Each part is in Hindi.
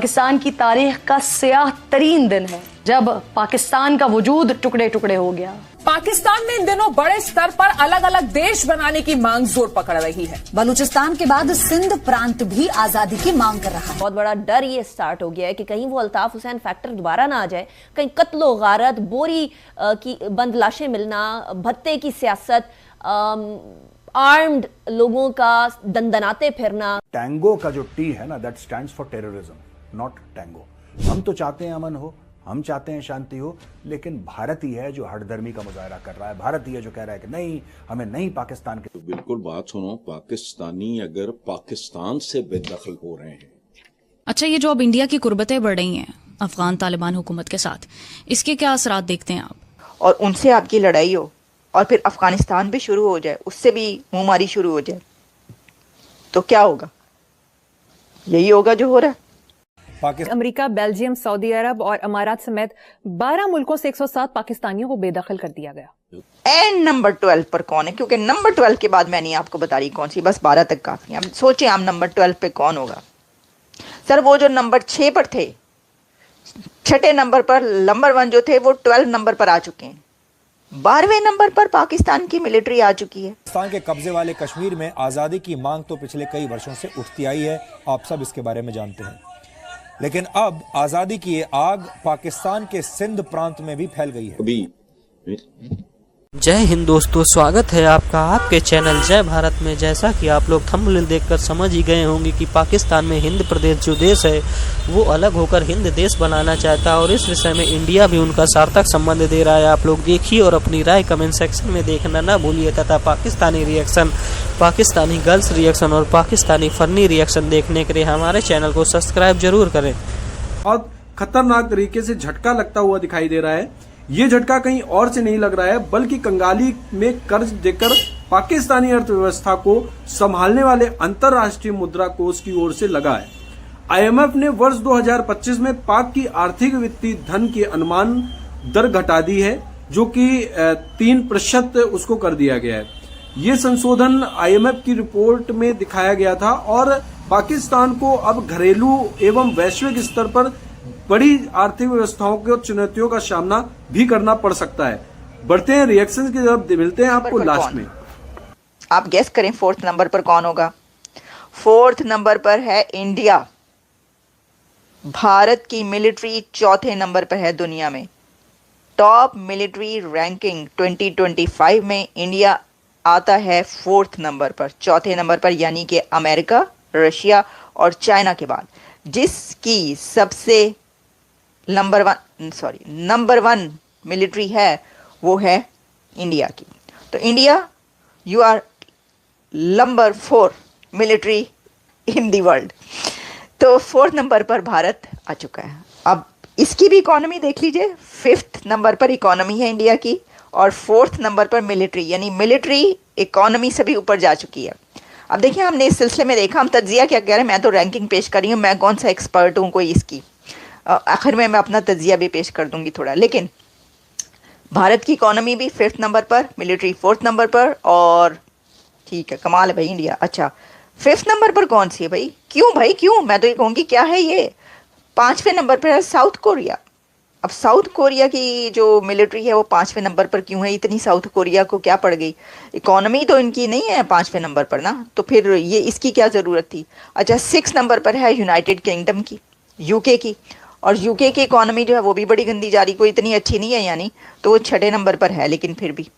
पाकिस्तान की तारीख का स्याह तरीन दिन है जब पाकिस्तान का वजूद टुकड़े टुकड़े हो गया। पाकिस्तान में इन दिनों बड़े स्तर पर अलग अलग देश बनाने की मांग जोर पकड़ रही है। बलूचिस्तान के बाद सिंध प्रांत भी आजादी की मांग कर रहा है। बहुत बड़ा डर ये स्टार्ट हो गया है कि कहीं वो अल्ताफ हुसैन फैक्टर दोबारा ना आ जाए, कहीं कत्लो गारत, बोरी की बंद लाशें मिलना, भत्ते की सियासत, आर्म्ड लोगों का दंदनाते फिरना। टैंगो का जो टी है ना, that stands for terrorism, not tango. हम तो चाहते हैं अमन हो, हम चाहते हैं शांति हो, लेकिन भारत ही है जो हठधर्मी का मुजाहरा कर रहा है। भारत ही है जो कह रहा है कि नहीं, हमें नहीं पाकिस्तान के। तो बिल्कुल बात सुनो, पाकिस्तानी अगर पाकिस्तान से बेदखल हो रहे हैं। अच्छा, ये जो अब इंडिया की कुर्बतें बढ़ रही हैं अफगान तालिबान हुकूमत के साथ, इसके क्या असरात देखते हैं आप? और उनसे आपकी लड़ाई हो और फिर अफगानिस्तान भी शुरू हो जाए, उससे भी मुंहमारी शुरू हो जाए, तो क्या होगा? यही होगा जो हो रहा है। अमेरिका, बेल्जियम, सऊदी अरब और अमारात समेत 12 मुल्कों से 107 पाकिस्तानियों को बेदखल कर दिया गया। एंड नंबर 12 पर कौन है? क्योंकि नंबर 12 के बाद मैं नहीं आपको बता रही कौन सी, बस 12 तक काफी है। अब सोचिए आप नंबर 12 पे कौन होगा? सर, वो जो नंबर 6 पर थे, छठे नंबर पर नंबर 1 जो थे, वो 12 नंबर पर आ चुके हैं। 12वें नंबर पर पाकिस्तान की मिलिट्री आ चुकी है। पाकिस्तान के कब्जे वाले कश्मीर में आज़ादी की मांग तो पिछले कई वर्षों से उठती आई है, आप सब इसके बारे में जानते हैं। लेकिन अब आज़ादी की ये आग पाकिस्तान के सिंध प्रांत में भी फैल गई है। जय हिंद दोस्तों, स्वागत है आपका आपके चैनल जय भारत में। जैसा कि आप लोग थंबनेल देखकर समझ ही गए होंगे कि पाकिस्तान में हिंद प्रदेश जो देश है वो अलग होकर हिंद देश बनाना चाहता है और इस विषय में इंडिया भी उनका सार्थक संबंध दे रहा है। आप लोग देखिए और अपनी राय कमेंट सेक्शन में देखना ना भूलिए, तथा Pakistani reaction, Pakistani girls reaction और पाकिस्तानी फनी रिएक्शन देखने के लिए हमारे चैनल को सब्सक्राइब जरूर करें। बहुत खतरनाक तरीके से झटका लगता हुआ दिखाई दे रहा है। ये झटका कहीं और से नहीं लग रहा है, बल्कि कंगाली में कर्ज देकर पाकिस्तानी अर्थव्यवस्था को संभालने वाले अंतर्राष्ट्रीय मुद्रा कोष की ओर से लगा है। आईएमएफ ने वर्ष 2025 में पाक की आर्थिक वित्तीय धन की अनुमान दर घटा दी है, जो कि 3% उसको कर दिया गया है। ये संशोधन आईएमएफ की रिपोर्ट में दिखाया गया था और पाकिस्तान को अब घरेलू एवं वैश्विक स्तर पर बड़ी आर्थिक व्यवस्थाओं के चुनौतियों का सामना भी करना पड़ सकता है। बढ़ते हैं रिएक्शन की तरफ, मिलते हैं आपको लास्ट में। आप गेस करें 4th नंबर पर कौन होगा? 4th नंबर पर है इंडिया। भारत की मिलिट्री 4थे नंबर पर है दुनिया में। टॉप मिलिट्री रैंकिंग 2025 में इंडिया आता है 4th नंबर पर, 4थे नंबर पर, यानी कि अमेरिका, रशिया और चाइना के बाद। जिसकी सबसे नंबर 1 मिलिट्री है वो है इंडिया की। तो India, you are number 4 military in the world. तो 4th नंबर पर भारत आ चुका है। अब इसकी भी इकोनॉमी देख लीजिए। 5th नंबर पर इकोनॉमी है इंडिया की और 4th नंबर पर मिलिट्री, यानी मिलिट्री इकोनॉमी से भी ऊपर जा चुकी है। अब देखिए, हमने इस सिलसिले में देखा, हम तज्जिया क्या कह रहे हैं, मैं तो रैंकिंग पेश कर रही हूँ, मैं कौन सा एक्सपर्ट हूँ कोई इसकी। आखिर में मैं अपना तज्जिया भी पेश कर दूंगी थोड़ा। लेकिन भारत की इकोनॉमी भी 5th नंबर पर, मिलिट्री 4th नंबर पर, और ठीक है, कमाल है भाई इंडिया। अच्छा, 5th नंबर पर कौन सी है भाई? क्यों भाई, क्यों? मैं तो ये कहूँगी क्या है ये। 5वें नंबर पर है साउथ कोरिया। अब साउथ कोरिया की जो मिलिट्री है वो 5वें नंबर पर क्यों है? इतनी साउथ कोरिया को क्या पड़ गई? इकोनॉमी तो इनकी नहीं है 5वें नंबर पर ना, तो फिर ये इसकी क्या ज़रूरत थी? अच्छा, 6 नंबर पर है यूनाइटेड किंगडम की, यूके की, और यूके की इकोनॉमी जो है वो भी बड़ी गंदी जा रही, कोई इतनी अच्छी नहीं है यानी, तो वो 6ठे नंबर पर है, लेकिन फिर भी।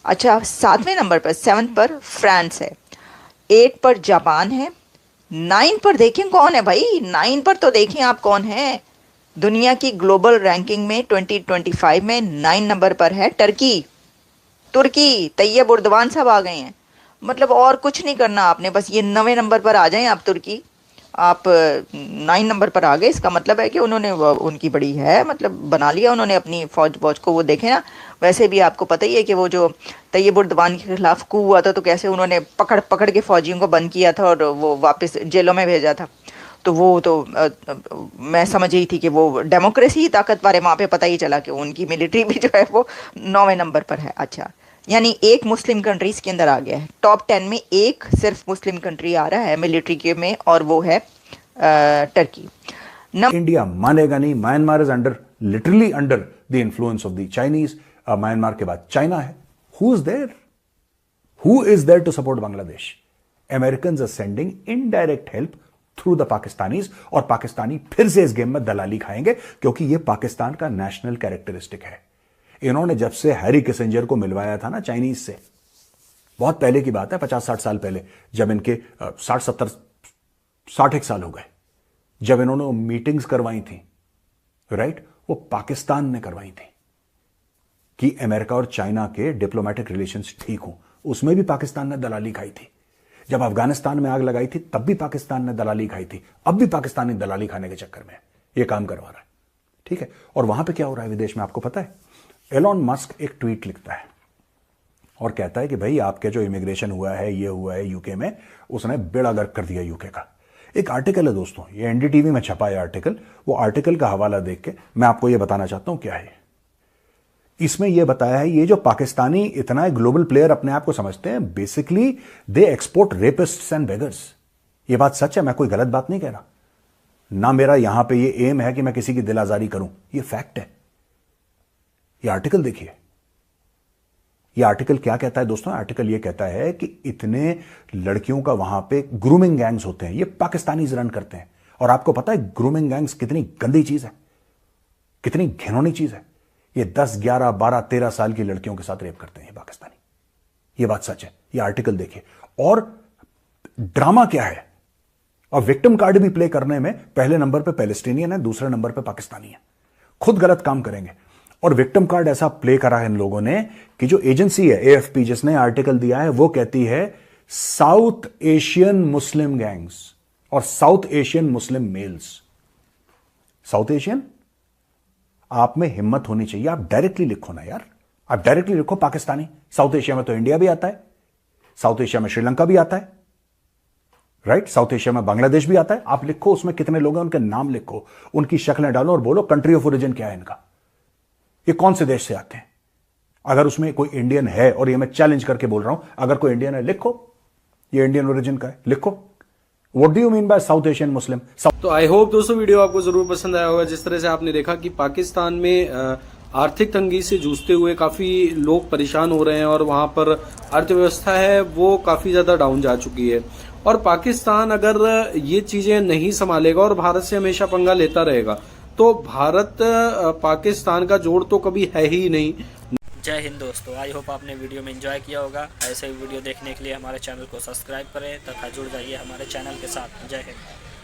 अच्छा, 7वें नंबर पर, 7th पर फ्रांस है, 8 पर जापान है, 9 पर देखें कौन है भाई? 9 पर तो देखें आप कौन है। दुनिया की ग्लोबल रैंकिंग में 2025 में 9 नंबर पर है तुर्की। तैयब उर्दवान साहब आ गए हैं। मतलब और कुछ नहीं करना आपने, बस ये 9वें नंबर पर आ जाएं आप तुर्की, आप 9 नंबर पर आ गए। इसका मतलब है कि उन्होंने उनकी बड़ी है, मतलब बना लिया उन्होंने अपनी फौज को। वो देखें ना, वैसे भी आपको पता ही है कि वो जो तैयब उर्दवान के खिलाफ कू हुआ था, तो कैसे उन्होंने पकड़ के फौजियों को बंद किया था और वो वापस जेलों में भेजा था। तो वो तो मैं समझ रही थी कि वो डेमोक्रेसी ही ताकतवर है वहाँ पे, पता ही चला कि उनकी मिलिट्री भी जो है वो 9वें नंबर पर है। अच्छा, यानी एक मुस्लिम कंट्रीज़ के अंदर आ गया है। टॉप 10 में एक सिर्फ मुस्लिम कंट्री आ रहा है मिलिट्री के में, और वो है टर्की। इंडिया मानेगा नहीं। Myanmar is literally under the influence of the Chinese. Myanmar के बाद चाइना है। Who is there to support Bangladesh? American are sending indirect help through the Pakistanis, और पाकिस्तानी फिर से इस गेम में दलाली खाएंगे, क्योंकि यह पाकिस्तान का नेशनल कैरेक्टरिस्टिक है। इन्होंने जब से हैरी किसिंजर को मिलवाया था ना चाइनीज से, बहुत पहले की बात है, 50-60 साल पहले, जब इनके 60 साल हो गए, जब इन्होंने मीटिंग्स करवाई थी, राइट, वो पाकिस्तान ने करवाई थी कि अमेरिका और चाइना के डिप्लोमेटिक रिलेशंस ठीक हो। उसमें भी पाकिस्तान ने दलाली खाई थी। जब अफगानिस्तान में आग लगाई थी तब भी पाकिस्तान ने दलाली खाई थी। अब भी पाकिस्तानी दलाली खाने के चक्कर में यह काम करवा रहा है, ठीक है। और वहां पे क्या हो रहा है विदेश में, आपको पता है? एलॉन मस्क एक ट्वीट लिखता है और कहता है कि भाई आपके जो इमिग्रेशन हुआ है, ये हुआ है यूके में, उसने बेड़ा गर्क कर दिया यूके का। एक आर्टिकल है दोस्तों, ये एनडीटीवी में छपा है आर्टिकल। वो आर्टिकल का हवाला देख के मैं आपको ये बताना चाहता हूं क्या है। इसमें यह बताया है, ये जो पाकिस्तानी इतना ग्लोबल प्लेयर अपने आप को समझते हैं, basically they export rapists and beggars. ये बात सच है, मैं कोई गलत बात नहीं कह रहा। ना मेरा यहां पे ये एम है कि मैं किसी की दिल आजारी करूं, ये फैक्ट है। ये आर्टिकल देखिए, ये आर्टिकल क्या कहता है दोस्तों? आर्टिकल ये कहता है कि इतने लड़कियों का वहां पे ग्रूमिंग गैंग्स होते हैं, ये पाकिस्तानीज रन करते हैं। और आपको पता है ग्रूमिंग गैंग्स कितनी गंदी चीज है, कितनी घिनौनी चीज है। ये 10, 11, 12, 13 साल की लड़कियों के साथ रेप करते हैं ये पाकिस्तानी। ये बात सच है, ये आर्टिकल देखिए। और ड्रामा क्या है, और विक्टिम कार्ड भी प्ले करने में पहले नंबर पे पैलेस्टीनियन है, दूसरे नंबर पे पाकिस्तानी है। खुद गलत काम करेंगे। और विक्टिम कार्ड ऐसा प्ले करा है इन लोगों ने कि जो एजेंसी है एएफपी, जिसने आर्टिकल दिया है, वो कहती है साउथ एशियन मुस्लिम गैंग्स और साउथ एशियन मुस्लिम मेल्स। साउथ एशियन, आप में हिम्मत होनी चाहिए, आप डायरेक्टली लिखो ना यार, आप डायरेक्टली लिखो पाकिस्तानी। साउथ एशिया में तो इंडिया भी आता है, साउथ एशिया में श्रीलंका भी आता है, राइट, साउथ एशिया में बांग्लादेश भी आता है। आप लिखो उसमें कितने लोग हैं, उनके नाम लिखो, उनकी शक्लें डालो और बोलो कंट्री ऑफ ओरिजिन क्या है इनका, ये कौन से देश से आते हैं। अगर उसमें कोई इंडियन है, और ये मैं चैलेंज करके बोल रहा हूं, अगर कोई इंडियन है लिखो ये इंडियन ओरिजिन का है, लिखो। What do you mean by South Asian Muslim? तो आई होप दोस्तों वीडियो आपको जरूर पसंद आया होगा। जिस तरह से आपने देखा कि पाकिस्तान में आर्थिक तंगी से जूझते हुए काफी लोग परेशान हो रहे हैं, और वहां पर अर्थव्यवस्था है वो काफी ज्यादा डाउन जा चुकी है। और पाकिस्तान अगर ये चीजें नहीं संभालेगा और भारत से हमेशा पंगा लेता रहेगा, तो भारत पाकिस्तान का जोड़ तो कभी है ही नहीं। जय हिंद दोस्तों, आई होप आपने वीडियो में एंजॉय किया होगा। ऐसे ही वीडियो देखने के लिए हमारे चैनल को सब्सक्राइब करें तथा जुड़ जाइए हमारे चैनल के साथ। जय हिंद।